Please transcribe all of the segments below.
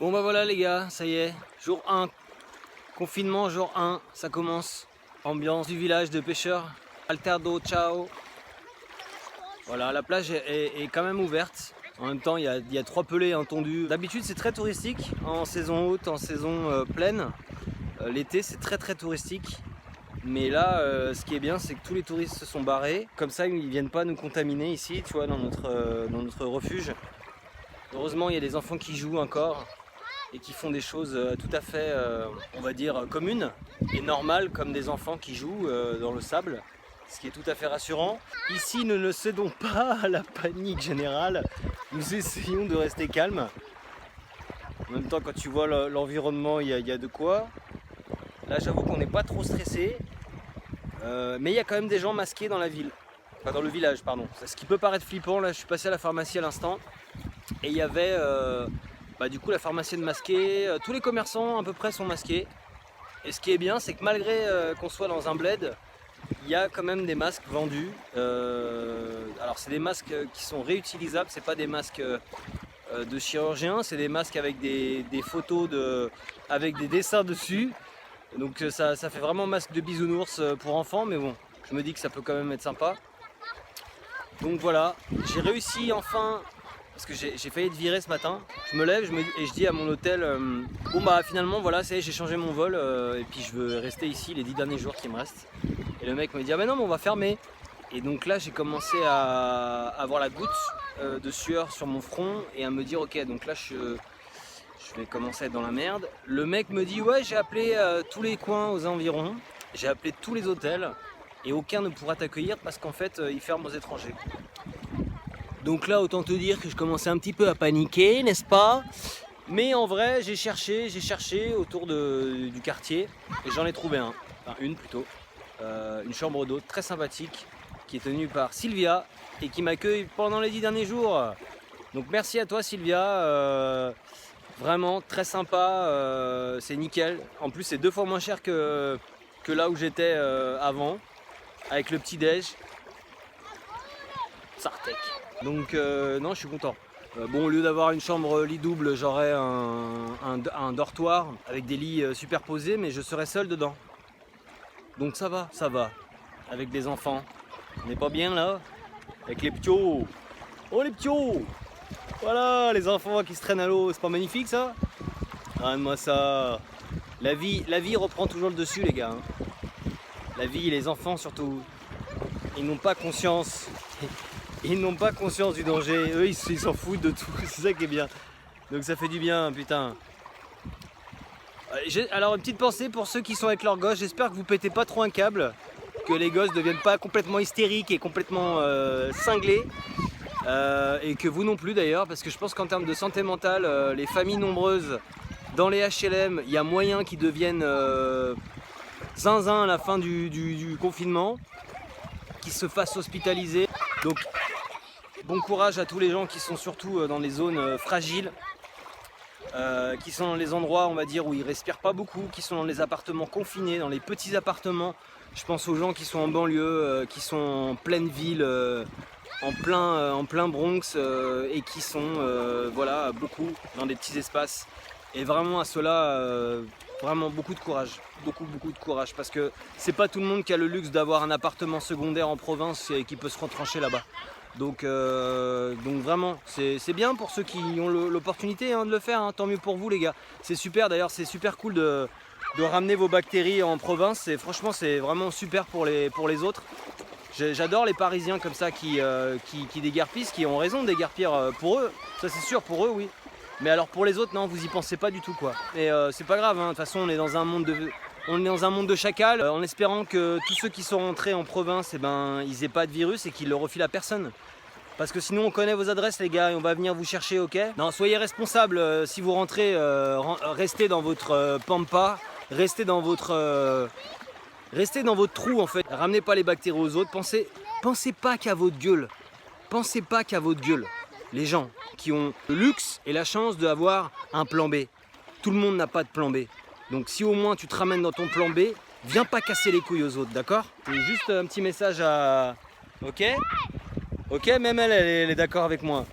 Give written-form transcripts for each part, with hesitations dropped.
Bon bah voilà les gars, ça y est, jour 1, confinement jour 1, ça commence. Ambiance du village de pêcheurs, Alterdo, ciao. Voilà, la plage est quand même ouverte. En même temps, il y a 3 pelés tondus. D'habitude, c'est très touristique en saison haute, en saison pleine. L'été, c'est très touristique. Mais là, ce qui est bien, c'est que tous les touristes se sont barrés. Comme ça, ils ne viennent pas nous contaminer ici, tu vois, dans notre refuge. Heureusement, il y a des enfants qui jouent encore et qui font des choses tout à fait, on va dire, communes et normales, comme des enfants qui jouent dans le sable, ce qui est tout à fait rassurant. Ici, nous ne cédons pas à la panique générale, nous essayons de rester calmes. En même temps, quand tu vois l'environnement, il y a de quoi. Là, j'avoue qu'on n'est pas trop stressé, mais il y a quand même des gens masqués dans la ville, enfin dans le village, pardon. Ce qui peut paraître flippant, là, je suis passé à la pharmacie à l'instant, et il y avait du coup la pharmacienne masquée, tous les commerçants à peu près sont masqués. Et ce qui est bien, c'est que malgré qu'on soit dans un bled, il y a quand même des masques vendus. Alors c'est des masques qui sont réutilisables, c'est pas des masques de chirurgiens, c'est des masques avec des photos avec des dessins dessus. Donc ça fait vraiment masque de bisounours pour enfants, mais bon, je me dis que ça peut quand même être sympa. Donc voilà, j'ai réussi enfin. Parce que j'ai failli être viré ce matin. Je me lève et je dis à mon hôtel bon bah finalement voilà, ça y est, j'ai changé mon vol et puis je veux rester ici les 10 derniers jours qui me restent. Et le mec me dit ah bah non mais on va fermer. Et donc là j'ai commencé à avoir la goutte de sueur sur mon front et à me dire ok, donc là je vais commencer à être dans la merde. Le mec me dit ouais, j'ai appelé tous les coins aux environs, j'ai appelé tous les hôtels et aucun ne pourra t'accueillir parce qu'en fait ils ferment aux étrangers. Donc là, autant te dire que je commençais un petit peu à paniquer, n'est-ce pas? Mais en vrai, j'ai cherché autour du quartier et j'en ai trouvé une plutôt. Une chambre d'hôte très sympathique qui est tenue par Sylvia et qui m'accueille pendant les 10 derniers jours. Donc merci à toi Sylvia, vraiment très sympa, c'est nickel. En plus, c'est 2 fois moins cher que là où j'étais avant, avec le petit déj. Sartec. Donc non, je suis content. Bon, au lieu d'avoir une chambre lit double, j'aurais un dortoir avec des lits superposés, mais je serai seul dedans. Donc ça va, avec des enfants. On n'est pas bien là? Avec les ptios. Oh les ptios! Voilà, les enfants qui se traînent à l'eau, c'est pas magnifique ça? Regarde-moi ça. La vie reprend toujours le dessus les gars. La vie, les enfants surtout, ils n'ont pas conscience. Ils n'ont pas conscience du danger, eux ils s'en foutent de tout, c'est ça qui est bien. Donc ça fait du bien, putain. Alors une petite pensée pour ceux qui sont avec leurs gosses, j'espère que vous pétez pas trop un câble, que les gosses ne deviennent pas complètement hystériques et complètement cinglés, et que vous non plus d'ailleurs, parce que je pense qu'en termes de santé mentale, les familles nombreuses dans les HLM, il y a moyen qu'ils deviennent zinzin à la fin du confinement, qu'ils se fassent hospitaliser. Donc bon courage à tous les gens qui sont surtout dans les zones fragiles, qui sont dans les endroits on va dire où ils respirent pas beaucoup, qui sont dans les appartements confinés, dans les petits appartements. Je pense aux gens qui sont en banlieue, qui sont en pleine ville, en plein Bronx et qui sont voilà, beaucoup dans des petits espaces. Et vraiment à ceux-là, vraiment beaucoup de courage, beaucoup de courage, parce que c'est pas tout le monde qui a le luxe d'avoir un appartement secondaire en province et qui peut se retrancher là-bas. Donc vraiment, c'est bien pour ceux qui ont l'opportunité de le faire, tant mieux pour vous les gars. C'est super, d'ailleurs c'est super cool de ramener vos bactéries en province, et franchement c'est vraiment super pour les autres. J'adore les Parisiens comme ça qui déguerpissent, qui ont raison de déguerpir pour eux, ça c'est sûr, pour eux oui. Mais alors pour les autres non, vous y pensez pas du tout quoi. Et c'est pas grave, de toute façon on est dans un monde de chacal, en espérant que tous ceux qui sont rentrés en province, ils aient pas de virus et qu'ils le refilent à personne. Parce que sinon on connaît vos adresses les gars et on va venir vous chercher, ok? Non, soyez responsables, si vous rentrez, restez dans votre pampa, restez dans votre trou en fait. Ramenez pas les bactéries aux autres, pensez pas qu'à votre gueule. Pensez pas qu'à votre gueule. Les gens qui ont le luxe et la chance d'avoir un plan B. Tout le monde n'a pas de plan B. Donc si au moins tu te ramènes dans ton plan B, viens pas casser les couilles aux autres, d'accord? Et juste un petit message à... Ok? Ok, même elle est d'accord avec moi.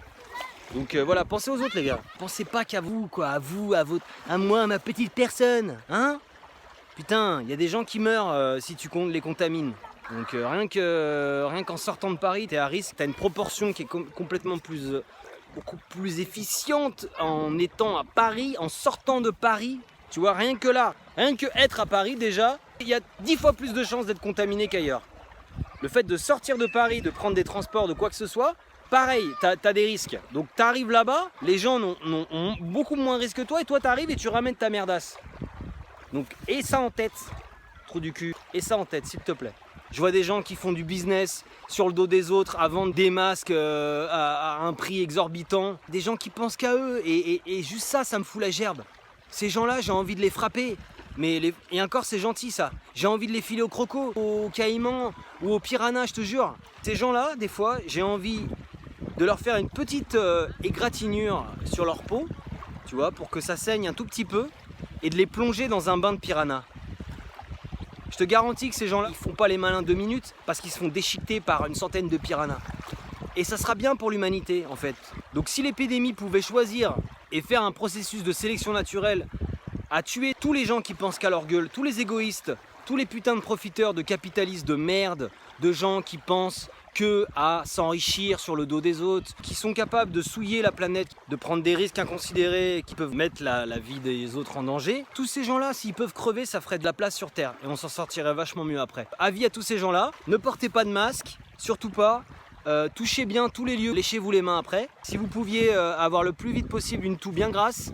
Donc voilà, pensez aux autres les gars. Pensez pas qu'à vous, quoi, à vous, à moi, à ma petite personne, hein. Putain, il y a des gens qui meurent si tu les contamines. Donc rien qu'en sortant de Paris, t'es à risque. T'as une proportion qui est complètement beaucoup plus efficiente en étant à Paris, en sortant de Paris. Tu vois, rien que là, rien que être à Paris déjà, il y a 10 fois plus de chances d'être contaminé qu'ailleurs. Le fait de sortir de Paris, de prendre des transports, de quoi que ce soit, pareil, t'as des risques. Donc t'arrives là-bas, les gens ont beaucoup moins de risques que toi, et toi t'arrives et tu ramènes ta merdasse. Donc aie ça en tête, trou du cul, aie ça en tête, s'il te plaît. Je vois des gens qui font du business sur le dos des autres à vendre des masques à un prix exorbitant. Des gens qui pensent qu'à eux, et juste ça me fout la gerbe. Ces gens-là, j'ai envie de les frapper. Et encore, c'est gentil ça. J'ai envie de les filer aux crocos, aux caïmans ou aux piranhas, je te jure. Ces gens-là, des fois, j'ai envie de leur faire une petite égratignure sur leur peau, tu vois, pour que ça saigne un tout petit peu, et de les plonger dans un bain de piranha. Je te garantis que ces gens-là, ils font pas les malins 2 minutes parce qu'ils se font déchiqueter par une centaine de piranhas. Et ça sera bien pour l'humanité en fait. Donc si l'épidémie pouvait choisir et faire un processus de sélection naturelle à tuer tous les gens qui pensent qu'à leur gueule, tous les égoïstes, tous les putains de profiteurs, de capitalistes de merde, de gens qui pensent que à s'enrichir sur le dos des autres, qui sont capables de souiller la planète, de prendre des risques inconsidérés, qui peuvent mettre la vie des autres en danger. Tous ces gens-là, s'ils peuvent crever, ça ferait de la place sur Terre et on s'en sortirait vachement mieux après. Avis à tous ces gens-là, ne portez pas de masque, surtout pas. Touchez bien tous les lieux, léchez-vous les mains après. Si vous pouviez avoir le plus vite possible une toux bien grasse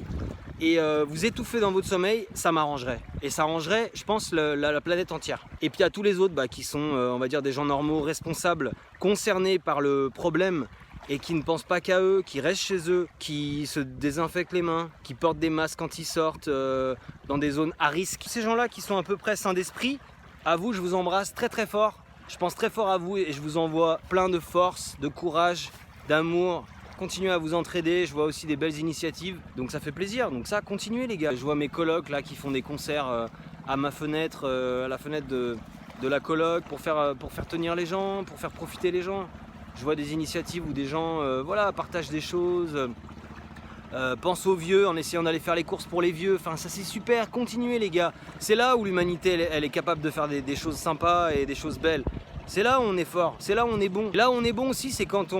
et vous étouffer dans votre sommeil, ça m'arrangerait. Et ça arrangerait, je pense, la planète entière. Et puis à tous les autres qui sont, on va dire, des gens normaux, responsables, concernés par le problème et qui ne pensent pas qu'à eux, qui restent chez eux, qui se désinfectent les mains, qui portent des masques quand ils sortent dans des zones à risque. Ces gens-là qui sont à peu près sains d'esprit, à vous, je vous embrasse très très fort. Je pense très fort à vous et je vous envoie plein de force, de courage, d'amour. Continuez à vous entraider, je vois aussi des belles initiatives, donc ça fait plaisir. Donc ça, continuez les gars. Je vois mes colocs là qui font des concerts à ma fenêtre, à la fenêtre de la coloc pour faire tenir les gens, pour faire profiter les gens. Je vois des initiatives où des gens voilà, partagent des choses, pensent aux vieux en essayant d'aller faire les courses pour les vieux. Enfin ça c'est super, continuez les gars. C'est là où l'humanité elle est capable de faire des choses sympas et des choses belles. C'est là où on est fort, c'est là où on est bon. Là où on est bon aussi c'est quand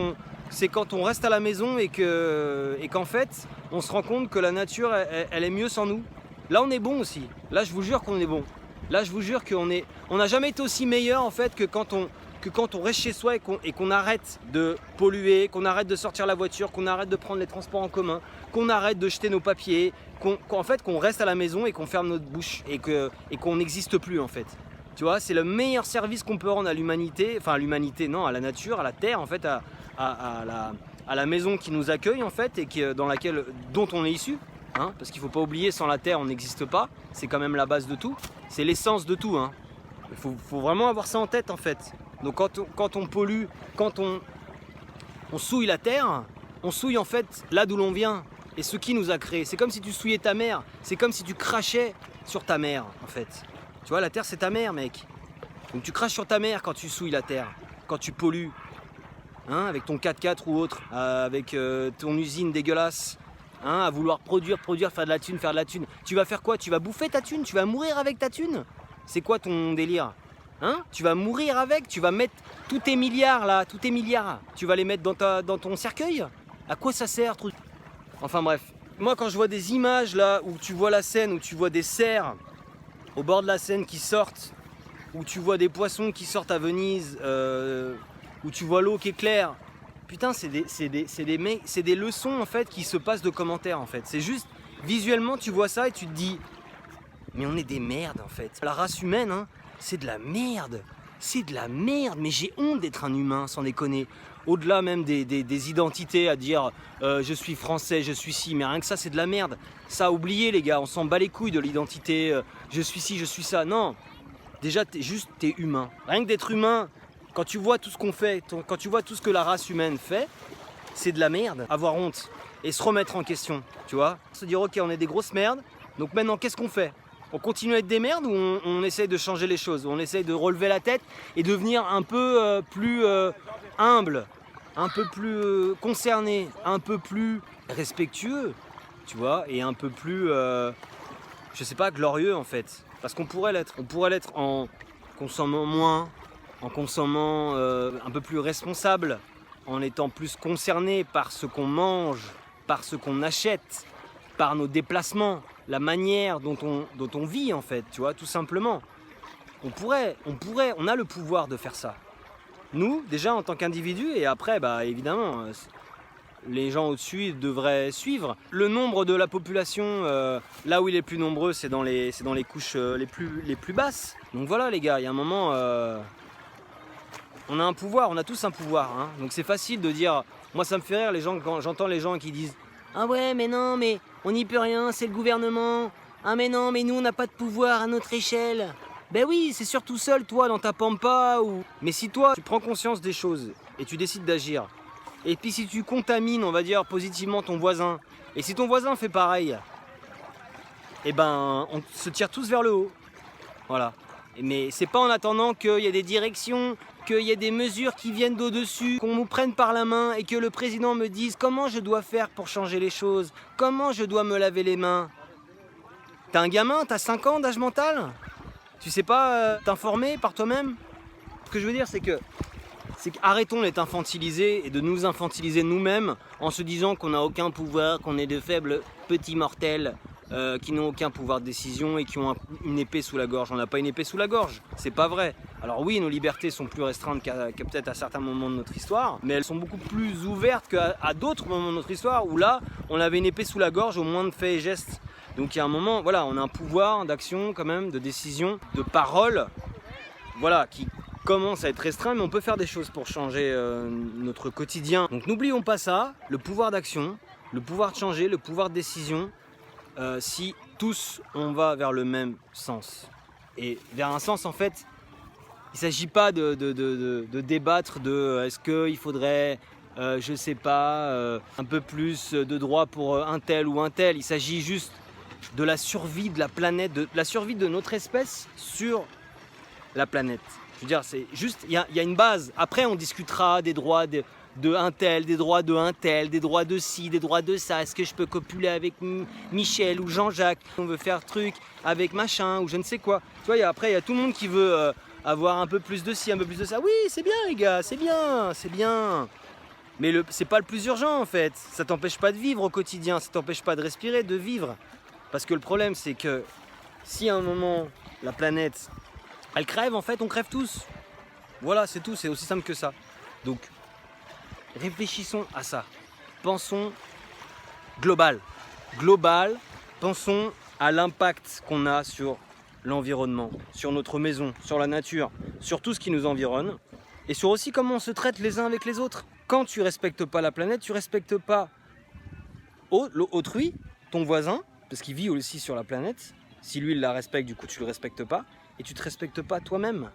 on reste à la maison et qu'en fait on se rend compte que la nature elle est mieux sans nous. Là on est bon aussi, là je vous jure qu'on est bon. Là je vous jure on n'a jamais été aussi meilleur en fait que quand on reste chez soi et qu'on arrête de polluer, qu'on arrête de sortir la voiture, qu'on arrête de prendre les transports en commun, qu'on arrête de jeter nos papiers, qu'on reste à la maison et qu'on ferme notre bouche et qu'on n'existe plus en fait. Tu vois, c'est le meilleur service qu'on peut rendre à l'humanité, enfin à l'humanité non, à la nature, à la terre en fait, à la maison qui nous accueille en fait et dont on est issu. Hein, parce qu'il ne faut pas oublier, sans la terre on n'existe pas, c'est quand même la base de tout, c'est l'essence de tout. Hein. Il faut vraiment avoir ça en tête en fait. Donc quand on pollue, quand on souille la terre, on souille en fait là d'où l'on vient et ce qui nous a créé. C'est comme si tu souillais ta mère, c'est comme si tu crachais sur ta mère en fait. Tu vois, la terre c'est ta mère mec. Donc tu craches sur ta mère quand tu souilles la terre, quand tu pollues. Hein, avec ton 4x4 ou autre, avec ton usine dégueulasse. Hein, à vouloir produire, faire de la thune. Tu vas faire quoi? Tu vas bouffer ta thune? Tu vas mourir avec ta thune? C'est quoi ton délire? Hein? Tu vas mourir avec? Tu vas mettre tous tes milliards là, tu vas les mettre dans ton cercueil? À quoi ça sert? Enfin bref, moi quand je vois des images là où tu vois la Seine, où tu vois des cerfs au bord de la Seine qui sortent, où tu vois des poissons qui sortent à Venise, où tu vois l'eau qui est claire. Putain, c'est des leçons en fait qui se passent de commentaires en fait. C'est juste, visuellement tu vois ça et tu te dis, mais on est des merdes en fait. La race humaine, hein, c'est de la merde. C'est de la merde, mais j'ai honte d'être un humain, sans déconner. Au-delà même des identités à dire je suis français, je suis ci, mais rien que ça c'est de la merde. Ça, oubliez les gars, on s'en bat les couilles de l'identité, je suis ci, je suis ça. Non, déjà t'es humain. Rien que d'être humain. Quand tu vois tout ce qu'on fait, quand tu vois tout ce que la race humaine fait, c'est de la merde. Avoir honte et se remettre en question, tu vois. Se dire ok, on est des grosses merdes, donc maintenant qu'est-ce qu'on fait? On continue à être des merdes ou on essaye de changer les choses? On essaye de relever la tête et devenir un peu plus humble, un peu plus concerné, un peu plus respectueux, tu vois, et un peu plus, je sais pas, glorieux en fait. Parce qu'on pourrait l'être. On pourrait l'être en consommant moins, en consommant un peu plus responsable, en étant plus concerné par ce qu'on mange, par ce qu'on achète, par nos déplacements, la manière dont on vit en fait, tu vois, tout simplement. On a le pouvoir de faire ça. Nous, déjà en tant qu'individus, et après, bah évidemment, les gens au-dessus devraient suivre. Le nombre de la population, là où il est plus nombreux, c'est dans les couches les plus basses. Donc voilà les gars, il y a un moment, on a un pouvoir, on a tous un pouvoir. Hein. Donc c'est facile de dire, moi ça me fait rire les gens quand j'entends les gens qui disent « Ah ouais mais non, mais on n'y peut rien, c'est le gouvernement. Ah mais non, mais nous on n'a pas de pouvoir à notre échelle. » Ben oui, c'est surtout seul toi dans ta pampa ou... Mais si toi tu prends conscience des choses et tu décides d'agir, et puis si tu contamines, on va dire, positivement ton voisin, et si ton voisin fait pareil, eh ben, on se tire tous vers le haut. Voilà. Mais c'est pas en attendant qu'il y ait des directions, qu'il y ait des mesures qui viennent d'au-dessus, qu'on nous prenne par la main et que le président me dise comment je dois faire pour changer les choses, comment je dois me laver les mains. T'as un gamin, t'as 5 ans d'âge mental ? Tu sais pas t'informer par toi-même ? Ce que je veux dire, c'est qu'arrêtons d'être infantilisés et de nous infantiliser nous-mêmes en se disant qu'on n'a aucun pouvoir, qu'on est de faibles petits mortels qui n'ont aucun pouvoir de décision et qui ont une épée sous la gorge. On n'a pas une épée sous la gorge, c'est pas vrai. Alors oui, nos libertés sont plus restreintes qu'à peut-être à certains moments de notre histoire, mais elles sont beaucoup plus ouvertes qu'à d'autres moments de notre histoire où là, on avait une épée sous la gorge au moindre fait et geste. Donc il y a un moment, voilà, on a un pouvoir d'action quand même, de décision, de parole, voilà, qui commence à être restreint, mais on peut faire des choses pour changer notre quotidien. Donc n'oublions pas ça, le pouvoir d'action, le pouvoir de changer, le pouvoir de décision, si tous on va vers le même sens. Et vers un sens en fait, il ne s'agit pas de débattre de est-ce qu'il faudrait, je sais pas, un peu plus de droits pour un tel ou un tel. Il s'agit juste de la survie de la planète, de la survie de notre espèce sur la planète. Je veux dire, c'est juste, il y a une base. Après, on discutera des droits de un tel, des droits de un tel, des droits de ci, des droits de ça. Est-ce que je peux copuler avec Michel ou Jean-Jacques ? On veut faire truc avec machin ou je ne sais quoi. Tu vois, après, il y a tout le monde qui veut avoir un peu plus de ci, un peu plus de ça. Oui, c'est bien les gars, c'est bien, c'est bien. Mais c'est pas le plus urgent en fait. Ça t'empêche pas de vivre au quotidien, ça t'empêche pas de respirer, de vivre. Parce que le problème, c'est que si à un moment, la planète, elle crève, en fait, on crève tous. Voilà, c'est tout, c'est aussi simple que ça. Donc, réfléchissons à ça. Pensons global. Global, pensons à l'impact qu'on a sur l'environnement, sur notre maison, sur la nature, sur tout ce qui nous environne, et sur aussi comment on se traite les uns avec les autres. Quand tu respectes pas la planète, tu respectes pas autrui, ton voisin, parce qu'il vit aussi sur la planète. Si lui il la respecte, du coup tu le respectes pas, et tu te respectes pas toi-même.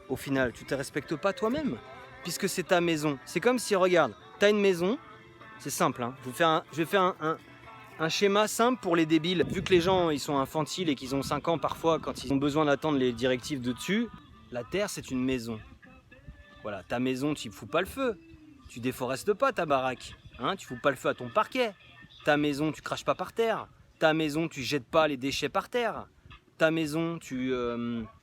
Au final, tu te respectes pas toi-même, puisque c'est ta maison. C'est comme si, regarde, tu as une maison, c'est simple, hein. Je vais faire un schéma simple pour les débiles. Vu que les gens ils sont infantiles et qu'ils ont 5 ans parfois quand ils ont besoin d'attendre les directives de dessus, la terre c'est une maison. Voilà, ta maison tu ne fous pas le feu, tu déforestes pas ta baraque, hein, tu fous pas le feu à ton parquet. Ta maison tu craches pas par terre, ta maison tu jettes pas les déchets par terre. Ta maison, tu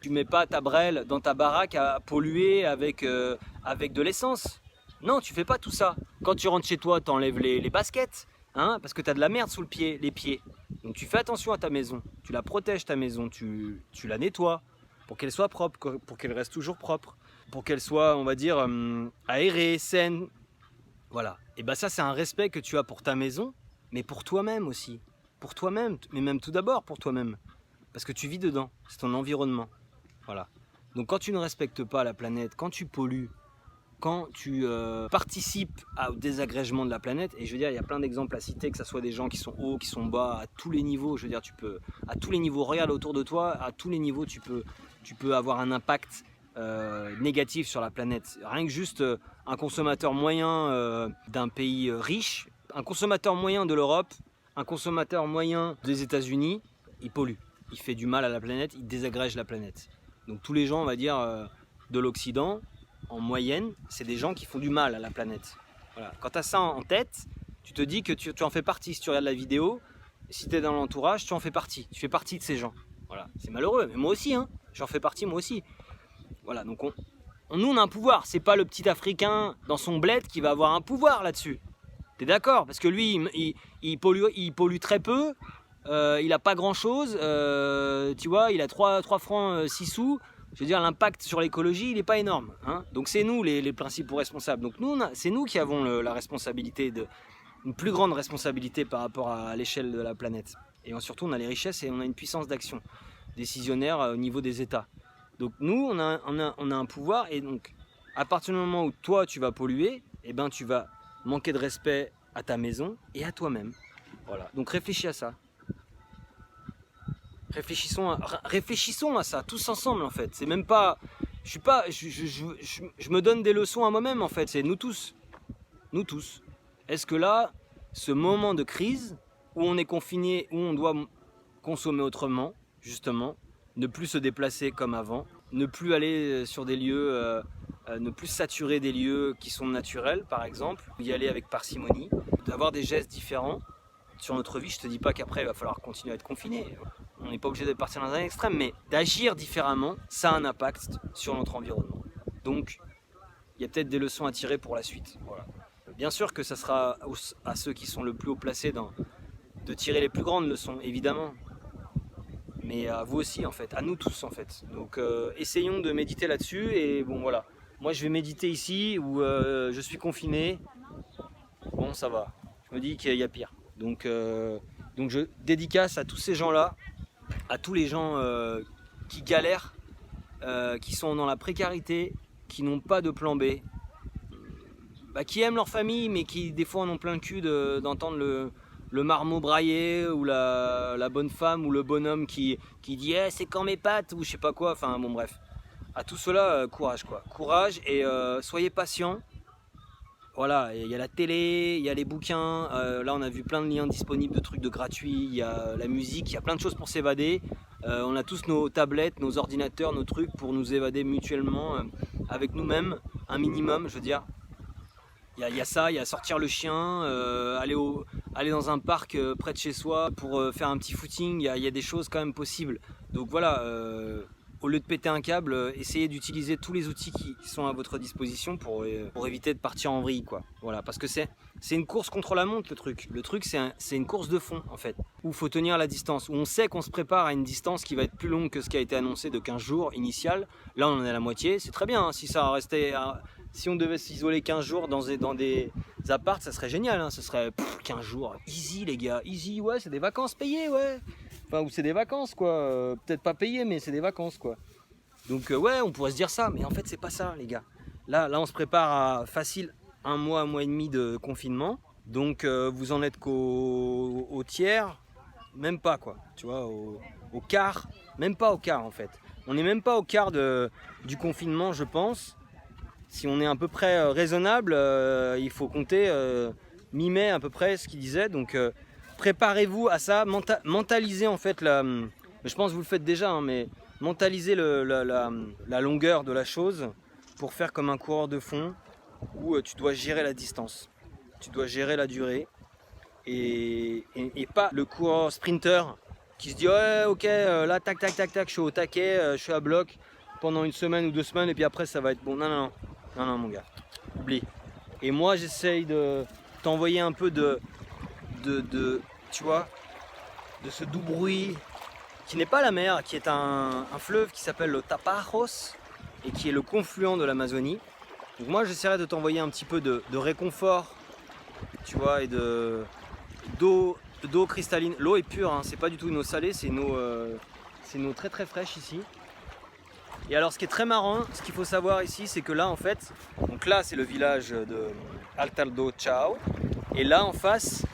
mets pas ta brêle dans ta baraque à polluer avec de l'essence. Non, tu fais pas tout ça. Quand tu rentres chez toi, t'enlèves les baskets, hein, parce que tu as de la merde sous les pieds. Donc tu fais attention à ta maison, tu la protèges ta maison, tu la nettoies pour qu'elle soit propre, pour qu'elle reste toujours propre, pour qu'elle soit, on va dire, aérée, saine. Voilà. Et ben ça, c'est un respect que tu as pour ta maison, mais pour toi-même aussi. Pour toi-même, mais même tout d'abord pour toi-même. Parce que tu vis dedans, c'est ton environnement. Voilà. Donc quand tu ne respectes pas la planète, quand tu pollues, quand tu participes au désagrégement de la planète, et je veux dire, il y a plein d'exemples à citer, que ce soit des gens qui sont hauts, qui sont bas, à tous les niveaux, je veux dire, tu peux, à tous les niveaux, regarde autour de toi, à tous les niveaux, tu peux avoir un impact négatif sur la planète. Rien que juste un consommateur moyen d'un pays riche, un consommateur moyen de l'Europe, un consommateur moyen des États-Unis, il pollue. Il fait du mal à la planète, il désagrège la planète. Donc tous les gens, on va dire, de l'Occident, en moyenne, c'est des gens qui font du mal à la planète. Voilà. Quand tu as ça en tête, tu te dis que tu en fais partie. Si tu regardes la vidéo, si tu es dans l'entourage, tu en fais partie. Tu fais partie de ces gens. Voilà. C'est malheureux, mais moi aussi, hein. J'en fais partie moi aussi. Voilà, donc nous on a un pouvoir. C'est pas le petit Africain dans son bled qui va avoir un pouvoir là-dessus. T'es d'accord? Parce que lui, il pollue très peu. Il a pas grand-chose. Tu vois, il a 3 francs 6 sous. Je veux dire, l'impact sur l'écologie, il n'est pas énorme. Hein, donc c'est nous les principaux responsables. Donc c'est nous qui avons la responsabilité, une plus grande responsabilité par rapport à l'échelle de la planète. Et surtout, on a les richesses et on a une puissance d'action décisionnaire au niveau des États. Donc nous, on a un pouvoir. Et donc, à partir du moment où toi, tu vas polluer, eh ben, tu vas manquer de respect à ta maison et à toi-même. Voilà. Donc réfléchis à ça. Réfléchissons à ça, tous ensemble en fait. C'est même pas, je me donne des leçons à moi-même en fait. C'est nous tous. Est-ce que là, ce moment de crise où on est confiné, où on doit consommer autrement, justement, ne plus se déplacer comme avant, ne plus aller sur des lieux, ne plus saturer des lieux qui sont naturels, par exemple, y aller avec parcimonie, d'avoir des gestes différents sur notre vie. Je te dis pas qu'après il va falloir continuer à être confiné. On n'est pas obligé de partir dans un extrême, mais d'agir différemment, ça a un impact sur notre environnement. Donc, il y a peut-être des leçons à tirer pour la suite. Voilà. Bien sûr que ça sera à ceux qui sont le plus haut placés de tirer les plus grandes leçons, évidemment. Mais à vous aussi, en fait, à nous tous, en fait. Donc, essayons de méditer là-dessus. Et bon, voilà. Moi, je vais méditer ici où je suis confiné. Bon, ça va. Je me dis qu'il y a pire. Donc je dédicace à tous ces gens-là, à tous les gens qui galèrent, qui sont dans la précarité, qui n'ont pas de plan B, qui aiment leur famille, mais qui des fois en ont plein le cul d'entendre le marmot brailler, ou la bonne femme, ou le bonhomme qui dit hey, c'est quand mes pattes, ou je sais pas quoi, enfin bon bref. À tout cela, courage quoi. Courage et soyez patients. Voilà, il y a la télé, il y a les bouquins, là on a vu plein de liens disponibles de trucs de gratuits, il y a la musique, il y a plein de choses pour s'évader. On a tous nos tablettes, nos ordinateurs, nos trucs pour nous évader mutuellement avec nous-mêmes, un minimum je veux dire. Il y a ça, il y a sortir le chien, aller dans un parc près de chez soi pour faire un petit footing, il y a des choses quand même possibles. Donc voilà, au lieu de péter un câble, essayez d'utiliser tous les outils qui sont à votre disposition pour éviter de partir en vrille, quoi. Voilà, parce que c'est une course contre la montre le truc. Le truc c'est une course de fond en fait, où il faut tenir la distance, où on sait qu'on se prépare à une distance qui va être plus longue que ce qui a été annoncé de 15 jours initial. Là on en est à la moitié, c'est très bien, hein, si on devait s'isoler 15 jours dans des apparts, ça serait génial, hein, ce serait 15 jours, easy les gars, easy, ouais, c'est des vacances payées, ouais. Enfin, ou c'est des vacances quoi, peut-être pas payées, mais c'est des vacances quoi. Donc ouais, on pourrait se dire ça, mais en fait c'est pas ça les gars. Là on se prépare à facile un mois et demi de confinement, donc vous en êtes qu'au tiers, même pas quoi, tu vois, au quart, même pas au quart en fait. On n'est même pas au quart du confinement je pense. Si on est à peu près raisonnable, il faut compter mi-mai à peu près ce qu'il disait. Donc préparez-vous à ça, mentalisez en fait je pense que vous le faites déjà, hein, mais mentalisez la longueur de la chose pour faire comme un coureur de fond où tu dois gérer la distance, tu dois gérer la durée et pas le coureur sprinter qui se dit ouais ok là tac tac tac tac je suis au taquet, je suis à bloc pendant une semaine ou 2 semaines et puis après ça va être bon. Non mon gars, oublie. Et moi j'essaye de t'envoyer un peu tu vois, de ce doux bruit qui n'est pas la mer, qui est un fleuve qui s'appelle le Tapajos et qui est le confluent de l'Amazonie. Donc moi j'essaierai de t'envoyer un petit peu de réconfort, tu vois, et d'eau cristalline. L'eau est pure, hein, c'est pas du tout une eau salée, c'est une eau très très fraîche ici. Et alors ce qui est très marrant, ce qu'il faut savoir ici, c'est que là en fait, donc là c'est le village de Altar do Chao, et là en face,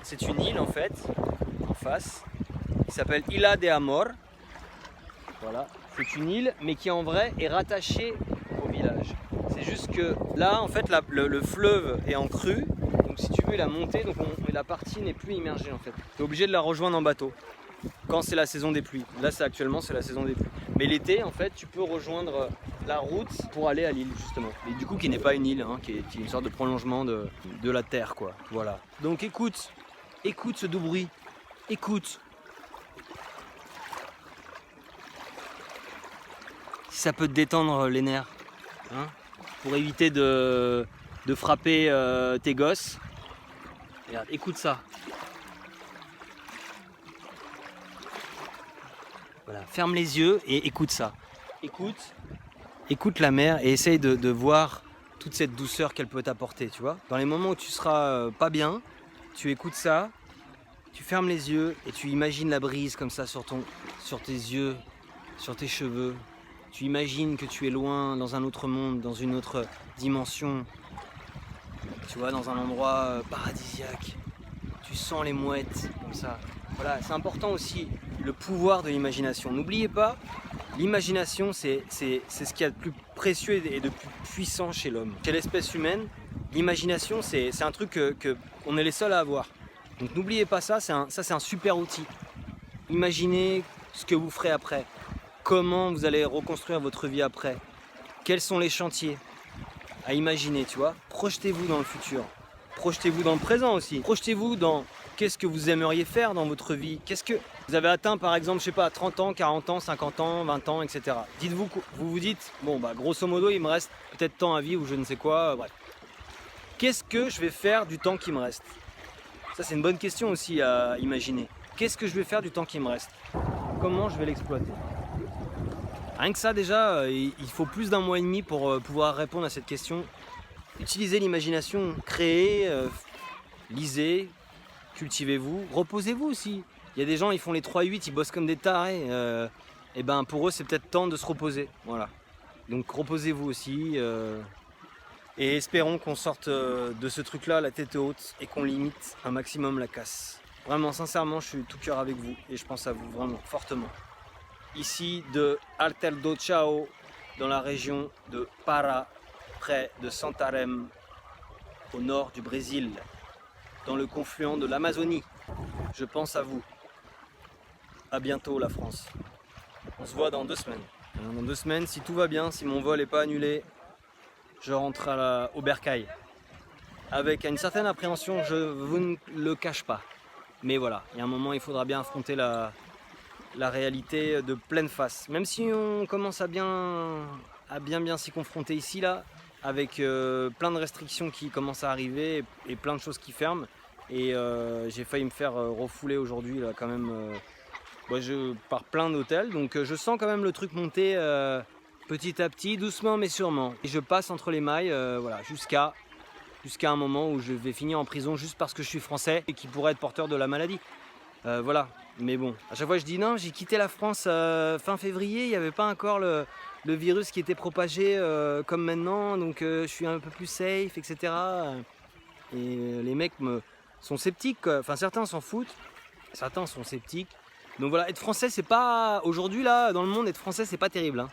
c'est une île en fait, en face, qui s'appelle Ilha de Amor. Voilà, c'est une île, mais qui en vrai est rattachée au village. C'est juste que là en fait le fleuve est en crue, donc si tu veux la montée, donc la partie n'est plus immergée en fait. Tu es obligé de la rejoindre en bateau. quand c'est la saison des pluies. Là, actuellement, c'est la saison des pluies. Mais l'été, en fait, tu peux rejoindre la route pour aller à l'île, justement. Et du coup, qui n'est pas une île, hein, qui est une sorte de prolongement de la terre, quoi. Voilà. Donc écoute ce doux bruit. Écoute. Si ça peut te détendre les nerfs, hein, pour éviter de frapper tes gosses. Regarde, écoute ça. Voilà, ferme les yeux et écoute ça. Écoute la mer et essaye de voir toute cette douceur qu'elle peut t'apporter, tu vois. Dans les moments où tu seras pas bien, tu écoutes ça, tu fermes les yeux et tu imagines la brise comme ça sur tes yeux, sur tes cheveux. Tu imagines que tu es loin, dans un autre monde, dans une autre dimension. Tu vois, dans un endroit paradisiaque. Tu sens les mouettes comme ça. Voilà, c'est important aussi le pouvoir de l'imagination. N'oubliez pas, l'imagination c'est ce qu'il y a de plus précieux et de plus puissant chez l'homme. Chez l'espèce humaine, l'imagination c'est un truc qu'on est les seuls à avoir. Donc n'oubliez pas ça, c'est un super outil. Imaginez ce que vous ferez après. Comment vous allez reconstruire votre vie après. Quels sont les chantiers à imaginer, tu vois. Projetez-vous dans le futur. Projetez-vous dans le présent aussi. Projetez-vous dans qu'est-ce que vous aimeriez faire dans votre vie. Qu'est-ce que vous avez atteint par exemple, je sais pas, 30 ans, 40 ans, 50 ans, 20 ans, etc. Dites-vous, vous vous dites, bon bah grosso modo il me reste peut-être tant à vivre ou je ne sais quoi, bref. Qu'est-ce que je vais faire du temps qui me reste? Ça c'est une bonne question aussi à imaginer. Qu'est-ce que je vais faire du temps qui me reste? Comment je vais l'exploiter? Rien que ça déjà, il faut plus d'1 mois et demi pour pouvoir répondre à cette question. Utilisez l'imagination, créez, lisez, cultivez-vous, reposez-vous aussi. Il y a des gens, ils font les 3-8, ils bossent comme des tarés. Et ben pour eux, c'est peut-être temps de se reposer. Voilà. Donc reposez-vous aussi. Et espérons qu'on sorte de ce truc-là la tête haute et qu'on limite un maximum la casse. Vraiment, sincèrement, je suis tout cœur avec vous et je pense à vous vraiment fortement. Ici de Alter do Chao, dans la région de Para, près de Santarém, au nord du Brésil, dans le confluent de l'Amazonie. Je pense à vous. À bientôt la France. On se voit dans 2 semaines. Dans 2 semaines, si tout va bien, si mon vol n'est pas annulé, je rentre au Bercail. Avec une certaine appréhension, je vous ne le cache pas. Mais voilà, il y a un moment, il faudra bien affronter la réalité de pleine face. Même si on commence à bien s'y confronter ici, là, avec plein de restrictions qui commencent à arriver et plein de choses qui ferment. Et j'ai failli me faire refouler aujourd'hui, là, quand même, par plein d'hôtels. Donc je sens quand même le truc monter petit à petit, doucement mais sûrement. Et je passe entre les mailles, voilà, jusqu'à un moment où je vais finir en prison juste parce que je suis français et qui pourrait être porteur de la maladie. Voilà, mais bon, à chaque fois je dis non, j'ai quitté la France fin février, il n'y avait pas encore le virus qui était propagé comme maintenant, donc je suis un peu plus safe, etc. Et les mecs sont sceptiques, quoi. Enfin certains s'en foutent, certains sont sceptiques. Donc voilà, être français c'est pas, aujourd'hui là, dans le monde, être français c'est pas terrible, hein.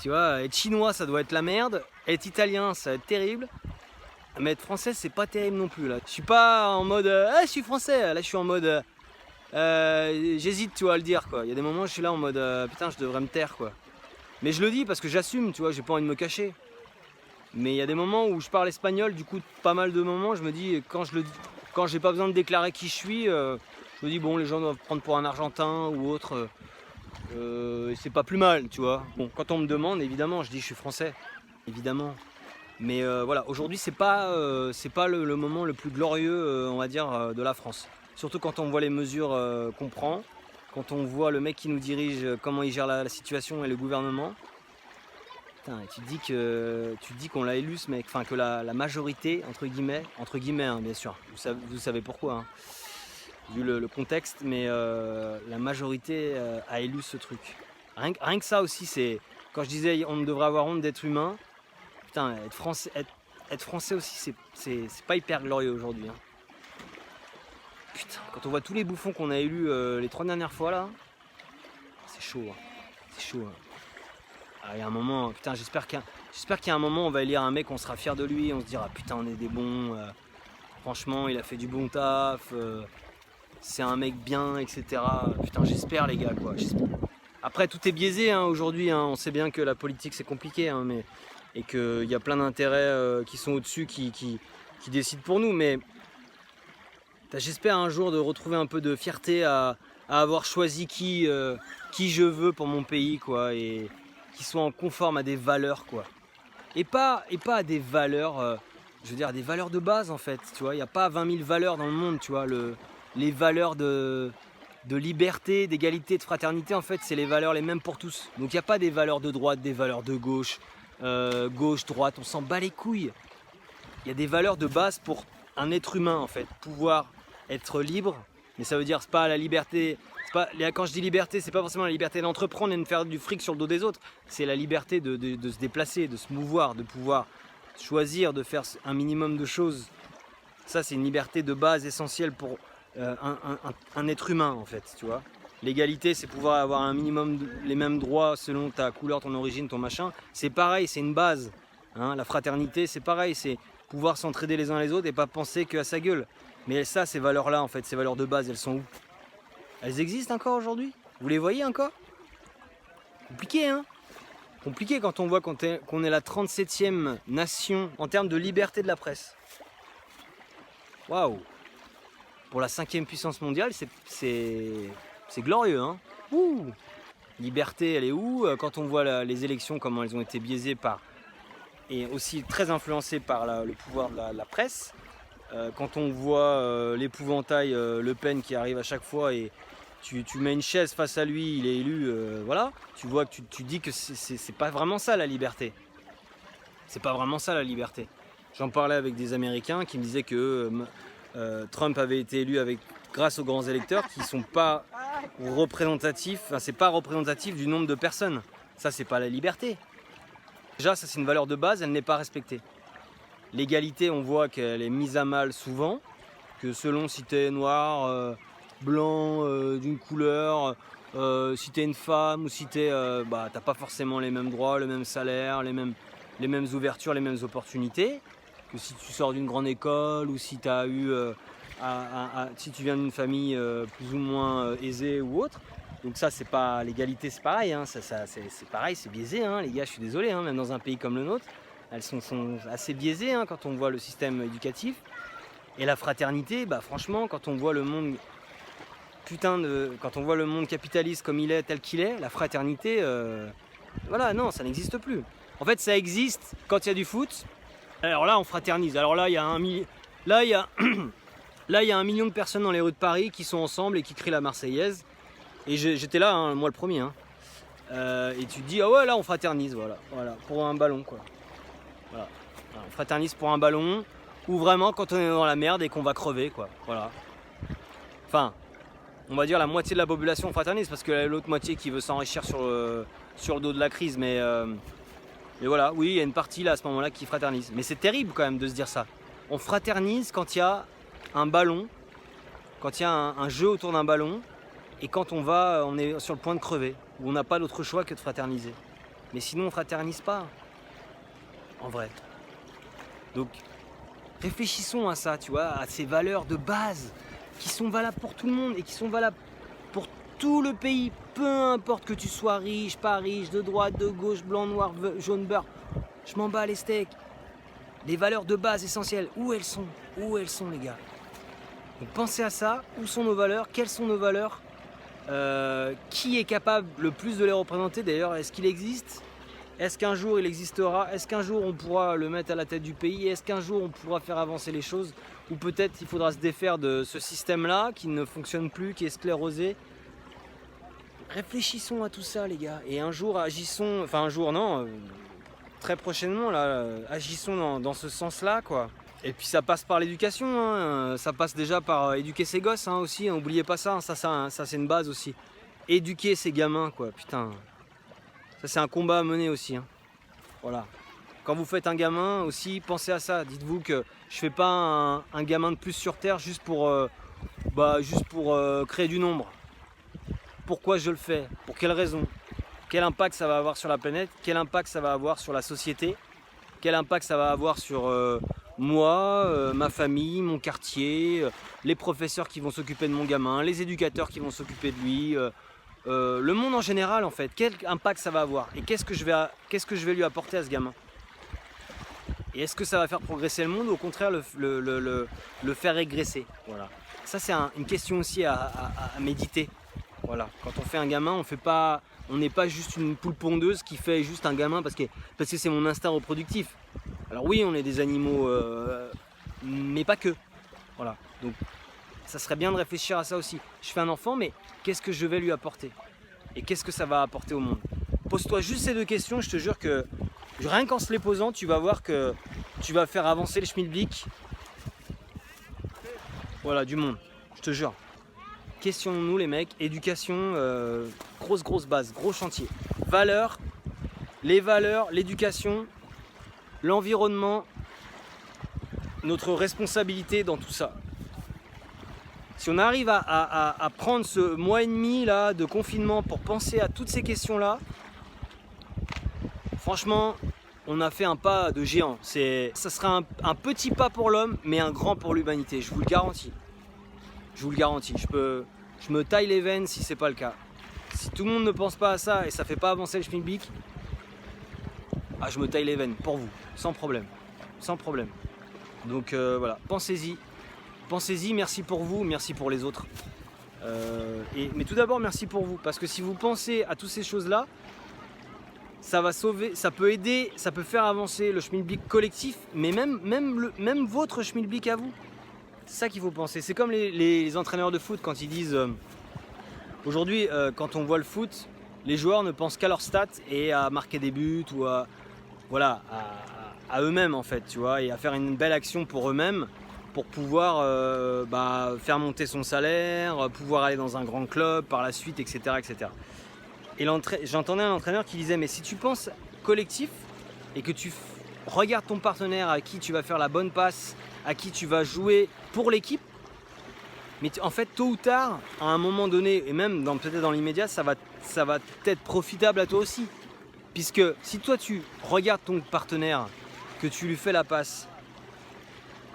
Tu vois, être chinois ça doit être la merde, être italien ça va être terrible. Mais être français c'est pas terrible non plus là. Je suis pas en mode je suis français, là je suis en mode j'hésite, tu vois, à le dire, quoi. Il y a des moments où je suis là en mode putain je devrais me taire, quoi. Mais je le dis parce que j'assume, tu vois, j'ai pas envie de me cacher. Mais il y a des moments où je parle espagnol, du coup pas mal de moments je me dis quand j'ai pas besoin de déclarer qui je suis, je me dis bon les gens doivent prendre pour un Argentin ou autre. C'est pas plus mal, tu vois. Bon, quand on me demande, évidemment, je dis je suis français, évidemment. Mais voilà, aujourd'hui c'est pas le moment le plus glorieux, on va dire, de la France. Surtout quand on voit les mesures qu'on prend, quand on voit le mec qui nous dirige, comment il gère la situation et le gouvernement. Putain, tu te dis qu'on l'a élu ce mec, enfin que la majorité, entre guillemets hein, bien sûr, vous savez pourquoi, hein, vu le contexte, mais la majorité a élu ce truc. Rien que ça aussi, c'est quand je disais on devrait avoir honte d'être humain. Putain, être français aussi, c'est pas hyper glorieux aujourd'hui, hein. Putain, quand on voit tous les bouffons qu'on a élus les 3 dernières fois là, c'est chaud, hein. C'est chaud, hein. Ah, il y a un moment, putain, j'espère qu'il y a un moment, on va élire un mec, on sera fier de lui, on se dira putain, on est des bons, franchement, il a fait du bon taf. c'est un mec bien, etc. Putain, j'espère les gars, quoi. Après, tout est biaisé hein, aujourd'hui, hein. On sait bien que la politique c'est compliqué, hein, et qu'il y a plein d'intérêts qui sont au-dessus qui décident pour nous, mais j'espère un jour de retrouver un peu de fierté à avoir choisi qui je veux pour mon pays, quoi, et qui soit en conforme à des valeurs, quoi. Et pas à des valeurs, je veux dire des valeurs de base en fait, tu vois. Il n'y a pas 20 000 valeurs dans le monde, tu vois. Les valeurs de liberté, d'égalité, de fraternité, en fait, c'est les valeurs les mêmes pour tous. Donc il n'y a pas des valeurs de droite, des valeurs de gauche, gauche, droite, on s'en bat les couilles. Il y a des valeurs de base pour un être humain, en fait. Pouvoir être libre, mais ça veut dire, c'est pas la liberté, quand je dis liberté, c'est pas forcément la liberté d'entreprendre et de faire du fric sur le dos des autres, c'est la liberté de se déplacer, de se mouvoir, de pouvoir choisir, de faire un minimum de choses. Ça, c'est une liberté de base essentielle pour un être humain, en fait, tu vois. L'égalité, c'est pouvoir avoir un minimum les mêmes droits selon ta couleur, ton origine, ton machin. C'est pareil, c'est une base. Hein. La fraternité, c'est pareil, c'est pouvoir s'entraider les uns les autres et pas penser qu'à sa gueule. Mais ça, ces valeurs-là, en fait, ces valeurs de base, elles sont où? Elles existent encore aujourd'hui? Vous les voyez encore? Compliqué, hein? Compliqué quand on voit qu'on est la 37e nation en termes de liberté de la presse. Waouh! Pour la 5e puissance mondiale, c'est glorieux, hein? Ouh! Liberté, elle est où? Quand on voit les élections, comment elles ont été biaisées et aussi très influencées par le pouvoir de la presse. Quand on voit l'épouvantail Le Pen qui arrive à chaque fois et tu mets une chaise face à lui, il est élu, voilà, tu vois que tu dis que c'est pas vraiment ça la liberté. C'est pas vraiment ça la liberté. J'en parlais avec des Américains qui me disaient que Trump avait été élu grâce aux grands électeurs qui sont pas représentatifs, enfin c'est pas représentatif du nombre de personnes. Ça c'est pas la liberté. Déjà ça c'est une valeur de base, elle n'est pas respectée. L'égalité, on voit qu'elle est mise à mal souvent, que selon si tu es noir, blanc, d'une couleur, si tu es une femme ou si tu t'as pas forcément les mêmes droits, le même salaire, les mêmes ouvertures, les mêmes opportunités, que si tu sors d'une grande école ou si, si tu viens d'une famille plus ou moins aisée ou autre. Donc ça, c'est pas l'égalité, c'est pareil, hein, c'est pareil, c'est biaisé, hein, les gars, je suis désolé, hein, même dans un pays comme le nôtre. Elles sont assez biaisées hein, quand on voit le système éducatif. Et la fraternité, bah franchement, quand on voit le monde quand on voit le monde capitaliste comme il est, tel qu'il est, la fraternité, voilà, non, ça n'existe plus. En fait, ça existe quand il y a du foot. Alors là, on fraternise. Alors là, il y a là, il y a 1 million de personnes dans les rues de Paris qui sont ensemble et qui crient la Marseillaise. Et j'étais là, hein, moi le premier. Hein. Et tu te dis, ah ouais, là, on fraternise, voilà, pour un ballon, quoi. Voilà. On fraternise pour un ballon ou vraiment quand on est dans la merde et qu'on va crever, quoi. Voilà. Enfin, on va dire la moitié de la population fraternise parce que l'autre moitié qui veut s'enrichir sur le dos de la crise. Mais voilà, oui, il y a une partie là à ce moment-là qui fraternise. Mais c'est terrible quand même de se dire ça. On fraternise quand il y a un ballon, quand il y a un jeu autour d'un ballon et quand on est sur le point de crever, où on n'a pas d'autre choix que de fraterniser. Mais sinon, on fraternise pas. En vrai. Donc, réfléchissons à ça, tu vois, à ces valeurs de base qui sont valables pour tout le monde et qui sont valables pour tout le pays. Peu importe que tu sois riche, pas riche, de droite, de gauche, blanc, noir, jaune, beurre. Je m'en bats les steaks. Les valeurs de base essentielles, où elles sont? Où elles sont, les gars? Donc pensez à ça. Où sont nos valeurs? Quelles sont nos valeurs? Qui est capable le plus de les représenter? D'ailleurs, est-ce qu'il existe? Est-ce qu'un jour il existera? Est-ce qu'un jour on pourra le mettre à la tête du pays? Est-ce qu'un jour on pourra faire avancer les choses? Ou peut-être il faudra se défaire de ce système-là qui ne fonctionne plus, qui est sclérosé? Réfléchissons à tout ça, les gars. Et un jour agissons, enfin un jour non, très prochainement là, agissons dans ce sens-là, quoi. Et puis ça passe par l'éducation, hein. Ça passe déjà par éduquer ses gosses hein, aussi, hein. N'oubliez pas ça, ça c'est une base aussi. Éduquer ses gamins, quoi, putain. Ça c'est un combat à mener aussi, hein. Voilà. Quand vous faites un gamin aussi, pensez à ça. Dites-vous que je fais pas un gamin de plus sur Terre juste pour créer du nombre. Pourquoi je le fais? Pour quelle raison? Quel impact ça va avoir sur la planète? Quel impact ça va avoir sur la société? Quel impact ça va avoir sur moi, ma famille, mon quartier, les professeurs qui vont s'occuper de mon gamin, les éducateurs qui vont s'occuper de lui, le monde en général en fait, quel impact ça va avoir et qu'est-ce que je vais lui apporter à ce gamin. Et est-ce que ça va faire progresser le monde ou au contraire le faire régresser? Voilà. Ça c'est une question aussi à méditer. Voilà. Quand on fait un gamin, on n'est pas juste une poule pondeuse qui fait juste un gamin parce que c'est mon instinct reproductif. Alors oui, on est des animaux, mais pas que. Voilà. Donc ça serait bien de réfléchir à ça aussi. Je fais un enfant, mais qu'est-ce que je vais lui apporter? Et qu'est-ce que ça va apporter au monde? Pose-toi juste ces deux questions, je te jure que rien qu'en se les posant, tu vas voir que tu vas faire avancer le schmilblick, voilà, du monde, je te jure. Questionnons-nous les mecs, éducation, grosse base, gros chantier. Valeurs, les valeurs, l'éducation, l'environnement, notre responsabilité dans tout ça. Si on arrive à prendre ce mois et demi là, de confinement pour penser à toutes ces questions-là, franchement, on a fait un pas de géant. Ça sera un petit pas pour l'homme, mais un grand pour l'humanité, je vous le garantis. Je vous le garantis. Je me taille les veines si c'est pas le cas. Si tout le monde ne pense pas à ça et ça fait pas avancer le schmilblick, je me taille les veines pour vous, sans problème. Sans problème. Donc voilà, pensez-y. Pensez-y, merci pour vous, merci pour les autres. Mais tout d'abord, merci pour vous. Parce que si vous pensez à toutes ces choses-là, ça va sauver, ça peut aider, ça peut faire avancer le schmilblick collectif, mais même votre schmilblick à vous. C'est ça qu'il faut penser. C'est comme les entraîneurs de foot quand ils disent aujourd'hui, quand on voit le foot, les joueurs ne pensent qu'à leurs stats et à marquer des buts ou à eux-mêmes en fait, tu vois, et à faire une belle action pour eux-mêmes, pour pouvoir faire monter son salaire, pouvoir aller dans un grand club par la suite, etc. etc. Et j'entendais un entraîneur qui disait, mais si tu penses collectif et que tu regardes ton partenaire à qui tu vas faire la bonne passe, à qui tu vas jouer pour l'équipe, mais en fait tôt ou tard, à un moment donné, et même peut-être dans l'immédiat, ça va être profitable à toi aussi. Puisque si toi tu regardes ton partenaire, que tu lui fais la passe,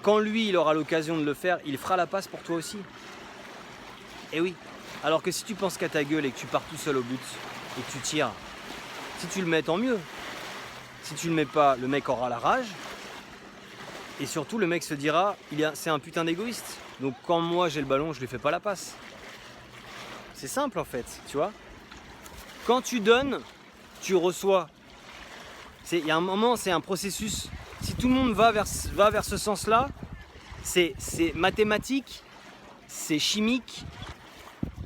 quand lui il aura l'occasion de le faire, il fera la passe pour toi aussi. Et oui. Alors que si tu penses qu'à ta gueule et que tu pars tout seul au but et que tu tires, si tu le mets, tant mieux. Si tu le mets pas, le mec aura la rage. Et surtout, le mec se dira, c'est un putain d'égoïste. Donc quand moi j'ai le ballon, je lui fais pas la passe. C'est simple en fait, tu vois. Quand tu donnes, tu reçois. Il y a un moment, c'est un processus. Si tout le monde va vers ce sens-là, c'est mathématique, c'est chimique.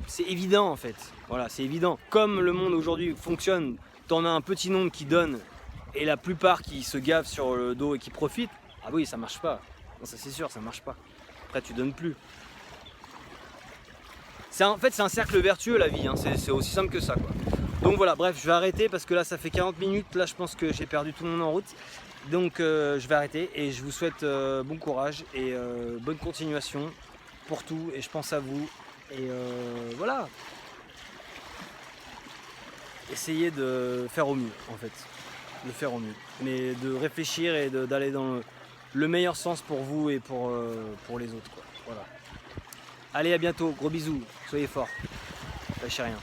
C'est évident en fait, voilà, c'est évident. Comme le monde aujourd'hui fonctionne, t'en as un petit nombre qui donne et la plupart qui se gavent sur le dos et qui profitent. Ah oui, ça marche pas. Non, ça c'est sûr, ça marche pas. Après, tu donnes plus. En fait, c'est un cercle vertueux la vie, hein. C'est aussi simple que ça, quoi. Donc voilà, bref, je vais arrêter parce que là, ça fait 40 minutes. Là, je pense que j'ai perdu tout le monde en route. Donc, je vais arrêter et je vous souhaite bon courage et bonne continuation pour tout. Et je pense à vous. Et voilà, essayez de faire au mieux en fait, de faire au mieux, mais de réfléchir et d'aller dans le meilleur sens pour vous et pour les autres, quoi. Voilà. Allez, à bientôt, gros bisous, soyez forts, lâchez rien.